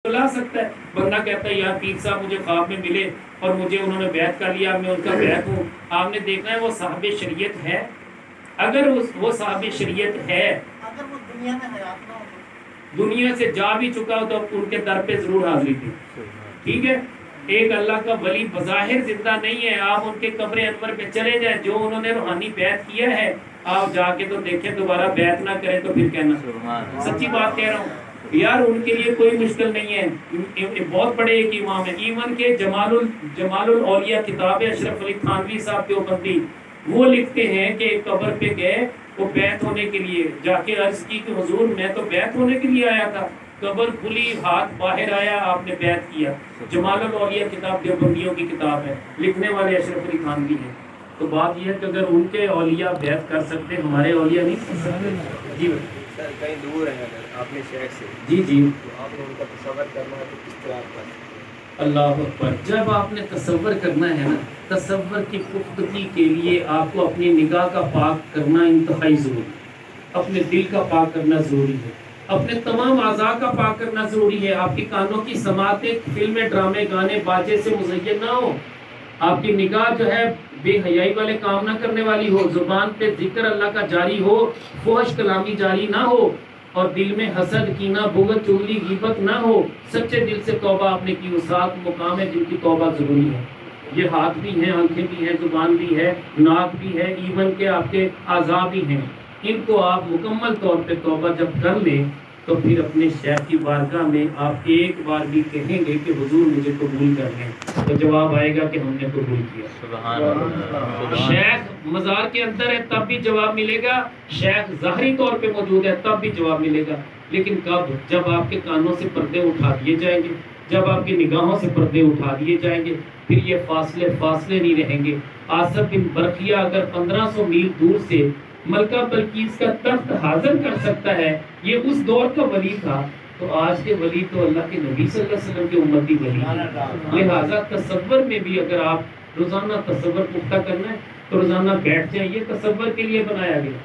لا سکتا ہے. بندہ کہتا ہے یار پیر صاحب مجھے خواب میں ملے اور مجھے انہوں نے بیعت کر لیا, میں ان کا بیعت ہوں. آپ نے دیکھنا ہے وہ صاحب شریعت ہے. اگر وہ صاحب شریعت ہے, اگر وہ دنیا میں حیات نہ ہو, دنیا سے جا بھی چکا ہو تو ان کے در پہ ضرور حاضری تھی. ٹھیک ہے, ایک اللہ کا ولی بظاہر زندہ نہیں ہے, آپ ان کے قبر انور پہ چلے جائیں, جو انہوں نے روحانی بیعت کیا ہے آپ جا کے تو دیکھیں, دوبارہ بیعت نہ کریں تو پھر کہنا. سچی بات کہہ رہا ہوں یار, ان کے لیے کوئی مشکل نہیں ہے. بہت بڑے ایک امام ہیں, ایون کے جمال الاولیاء کتاب ہے اشرف علی تھانوی صاحب دیوبندی, وہ لکھتے ہیں کہ ایک قبر پہ گئے وہ بیعت ہونے کے لیے, جا کے عرض کی کہ حضور میں تو بیعت ہونے کے لیے آیا تھا. قبر کھلی, ہاتھ باہر آیا, آپ نے بیعت کیا. جمال الاولیاء کتاب دیوبندیوں کی کتاب ہے, لکھنے والے اشرف علی تھانوی ہیں. تو بات یہ ہے کہ اگر ان کے اولیاء بیعت کر سکتے, ہمارے اولیاء نہیں کر سکتے. جی سر کہیں دور ہیں اگر آپ نے شہر سے, جی جی, تو آپ نے ان کا تصور کرنا ہے تو کس طرح آپ کر سکتے ہیں؟ اللہ اکبر. جب آپ نے تصور کرنا ہے نا, تصور کی پختگی کے لیے آپ کو اپنی نگاہ کا پاک کرنا انتہائی ضروری ہے, اپنے دل کا پاک کرنا ضروری ہے, اپنے تمام اعضاء کا پاک کرنا ضروری ہے. آپ کی کانوں کی سماعتیں فلمیں, ڈرامے, گانے, باجے سے مزین نہ ہو. آپ کی نگاہ جو ہے بے حیائی والے کام نہ کرنے والی ہو, زبان پہ ذکر اللہ کا جاری ہو, فحش کلامی جاری نہ ہو, اور دل میں حسد, کینہ, بغض, چغلی, غیبت نہ ہو. سچے دل سے توبہ آپ نے کی, وہ 7 مقام ہے جن کی توبہ ضروری ہے. یہ ہاتھ بھی ہیں, آنکھیں بھی ہیں, زبان بھی ہے, ناک بھی ہے, ایون کے آپ کے اعضاء بھی ہیں. ان کو آپ مکمل طور پہ توبہ جب کر لیں تو پھر اپنے شیخ کی بارگاہ میں آپ ایک بار بھی کہیں گے کہ حضور مجھے قبول کر لیں, تو جواب آئے گا کہ ہم نے قبول کیا. سبحان اللہ. شیخ مزار کے اندر ہے تب بھی جواب ملے گا, شیخ ظاہری طور پہ موجود ہے تب بھی جواب ملے گا. لیکن کب؟ جب آپ کے کانوں سے پردے اٹھا دیے جائیں گے, جب آپ کی نگاہوں سے پردے اٹھا دیے جائیں گے, پھر یہ فاصلے نہیں رہیں گے. آصف بن برقیہ اگر 1500 میل دور سے ملکہ بلقیس کا تخت حاضر کر سکتا ہے, یہ اس دور کا ولی تھا, تو آج کے ولی تو اللہ کے نبی صلی اللہ علیہ وسلم کے امتی ولی ہیں. لہٰذا تصور میں بھی اگر آپ روزانہ تصور پختہ کرنا ہے تو روزانہ بیٹھ جائیں. یہ تصور کے لیے بنایا گیا.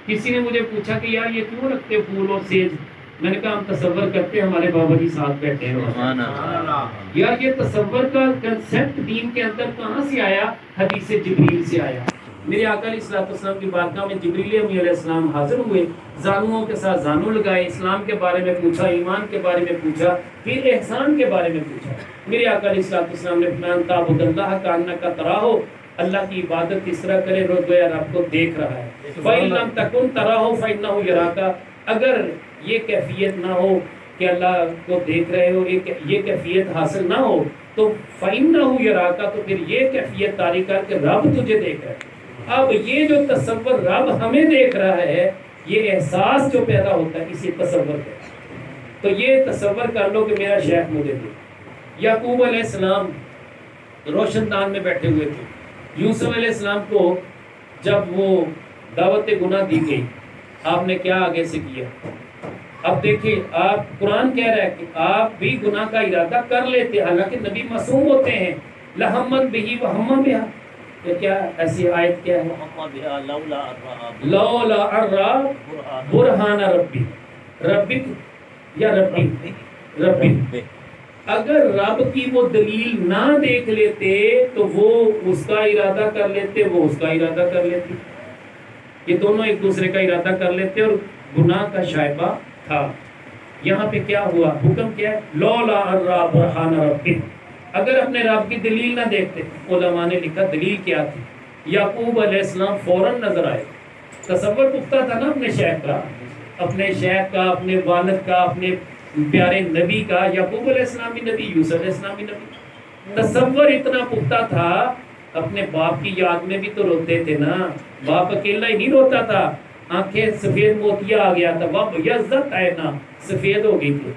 کسی نے مجھے پوچھا کہ یار یہ کیوں رکھتے پھول اور سیج, میں نے کہا ہم تصور کرتے ہیں ہمارے بابا جی ساتھ بیٹھے ہیں. یار یہ تصور کا کنسیپٹ دین کے اندر کہاں سے آیا؟ حدیث جبریل سے آیا. میرے آقا علیہ الصلوۃ والسلام کی بارگاہ میں جبریل امین علیہ السلام حاضر ہوئے, زانوؤں کے ساتھ زانو لگائے, اسلام کے بارے میں پوچھا, ایمان کے بارے میں پوچھا, پھر احسان کے بارے میں پوچھا. میرے آقا علیہ الصلوۃ والسلام نے فرمایا تعبد اللہ کانک تراہ, اللہ کی عبادت اس طرح کرے رو گویا رب کو دیکھ رہا ہے. فَإِن لَمْ تَكُنْ تَرَاهُ فَإِنَّهُ يَرَاكَ, اگر یہ کیفیت نہ ہو کہ اللہ کو دیکھ رہے ہو, یہ کیفیت حاصل نہ ہو, تو فَإِنَّهُ يَرَاكَ, تو پھر یہ کیفیت طاری کر کہ رب تجھے دیکھ رہا ہے. اب یہ جو تصور رب ہمیں دیکھ رہا ہے, یہ احساس جو پیدا ہوتا ہے اسی تصور پہ. تو یہ تصور کر لو کہ میرا شیخ مجھے دے. یعقوب علیہ السلام روشن دان میں بیٹھے ہوئے تھے. یوسف علیہ السلام کو جب وہ دعوت گناہ دی گئی, آپ نے کیا آگے سے کیا؟ اب دیکھیں, آپ قرآن کہہ رہا ہے کہ آپ بھی گناہ کا ارادہ کر لیتے, حالانکہ نبی معصوم ہوتے ہیں. لہمت بہی وہم بہا, کیا ایسی آیت کیا ہے؟ لولا ارا برہان ربی, ربی یا ربی, اگر رب کی وہ دلیل نہ دیکھ لیتے تو وہ اس کا ارادہ کر لیتے, وہ اس کا ارادہ کر لیتے, یہ دونوں ایک دوسرے کا ارادہ کر لیتے, اور گناہ کا شائبہ تھا. یہاں پہ کیا ہوا؟ حکم کیا ہے؟ لولا ارا برہان ربی, اگر اپنے رب کی دلیل نہ دیکھتے. علماء نے لکھا دلیل کیا تھی؟ یعقوب علیہ السلام فوراً نظر آئے. تصور پختہ تھا نا اپنے شیخ کا, اپنے والد کا, اپنے پیارے نبی کا. یعقوب علیہ السلام بھی نبی, یوسف علیہ السلام بھی نبی. تصور اتنا پختہ تھا. اپنے باپ کی یاد میں بھی تو روتے تھے نا, باپ اکیلا ہی نہیں روتا تھا, آنکھیں سفید موتیا آ گیا تھا, وہ یزت ہے نا, سفید ہو گئی تھی.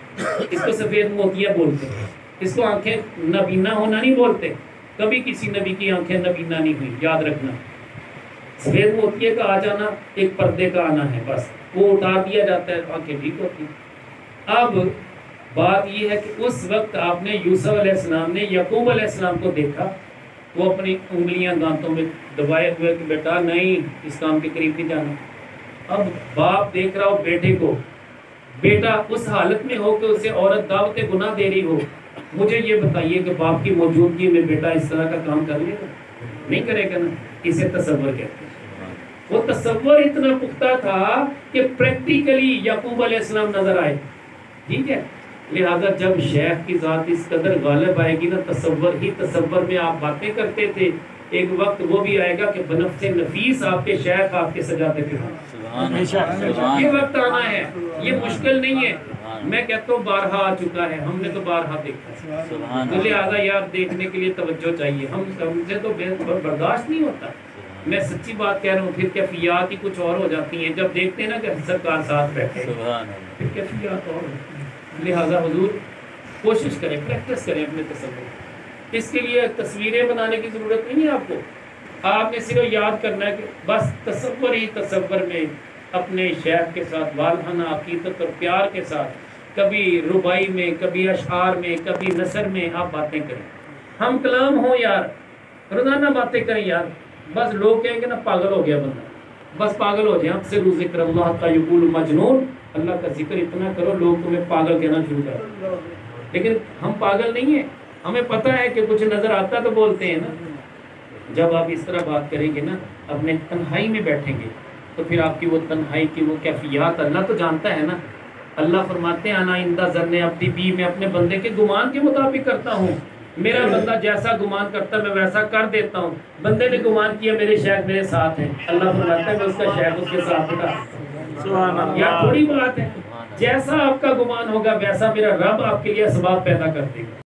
اس کو سفید موتیا بولتے ہیں, اس کو آنکھیں نبینا ہونا نہیں بولتے. کبھی کسی نبی کی آنکھیں نبینا نہیں ہوئی, یاد رکھنا. سفید موتیے کا آ جانا ایک پردے کا آنا ہے, بس وہ اتار دیا جاتا ہے, آنکھیں ٹھیک ہوتی. اب بات یہ ہے کہ اس وقت آپ نے یوسف علیہ السلام نے یعقوب علیہ السلام کو دیکھا, وہ اپنی انگلیاں دانتوں میں دبائے ہوئے کہ بیٹا نہیں اس کام کے قریب نہیں جانا. اب باپ دیکھ رہا ہو بیٹے کو, بیٹا اس حالت میں ہو کہ اسے عورت دعوت گناہ دے رہی ہو، مجھے یہ بتائیے کہ باپ کی موجودگی میں بیٹا اس طرح کا کام کر لے گا؟ نہیں کرے گا نا. اسے تصور کہتے ہیں. وہ تصور اتنا پختہ تھا کہ پریکٹیکلی یعقوب علیہ السلام نظر آئے. ٹھیک ہے، لہذا جب شیخ کی ذات اس قدر غالب آئے گی نا، تصور ہی تصور میں آپ باتیں کرتے تھے، ایک وقت وہ بھی آئے گا کہ بنفس نفیس آپ کے شیخ آپ کے سجاتے تھے. یہ وقت آنا ہے، یہ مشکل نہیں ہے. میں کہتا ہوں بارہا آ چکا ہے، ہم نے تو بارہا دیکھا. تو لہٰذا یار دیکھنے کے لیے توجہ چاہیے. ہم سے تو برداشت نہیں ہوتا. میں سچی بات کہہ رہا ہوں. پھر کیفیات ہی کچھ اور ہو جاتی ہیں جب دیکھتے ہیں نا کہ سرکار ساتھ بیٹھے، پھر کیفیات اور ہوتی ہیں. لہٰذا حضور کوشش کریں، پریکٹس کریں اپنے تصور. اس کے لیے تصویریں بنانے کی ضرورت نہیں ہے آپ کو. آپ نے صرف یاد کرنا ہے کہ بس تصور ہی تصور میں اپنے شیخ کے ساتھ والہانہ عقیدت اور پیار کے ساتھ، کبھی ربائی میں، کبھی اشعار میں، کبھی نثر میں آپ باتیں کریں. ہم کلام ہوں یار، روزانہ باتیں کریں یار. بس لوگ کہیں گے نا پاگل ہو گیا بندہ، بس پاگل ہو جائیں. اکثر ذکر اللہ کا یقول مجنون، اللہ کا ذکر اتنا کرو لوگ تمہیں پاگل کہنا شروع کر. لیکن ہم پاگل نہیں ہیں، ہمیں پتہ ہے کہ کچھ نظر آتا تو بولتے ہیں نا. جب آپ اس طرح بات کریں گے نا، اپنے تنہائی میں بیٹھیں گے، تو پھر آپ کی وہ تنہائی کی وہ کیفیات اللہ تو جانتا ہے نا. اللہ فرماتے ہیں انا عند ظن عبدی بی، میں اپنے بندے کے گمان کے مطابق کرتا ہوں. میرا بندہ جیسا گمان کرتا میں ویسا کر دیتا ہوں. بندے نے گمان کیا میرے شیخ میرے ساتھ ہیں، اللہ فرماتا ہے میں اس کا شیخ اس کے ساتھ تھا. یا تھوڑی بات ہے، جیسا آپ کا گمان ہوگا ویسا میرا رب آپ کے لیے اسباب پیدا کر دے گا.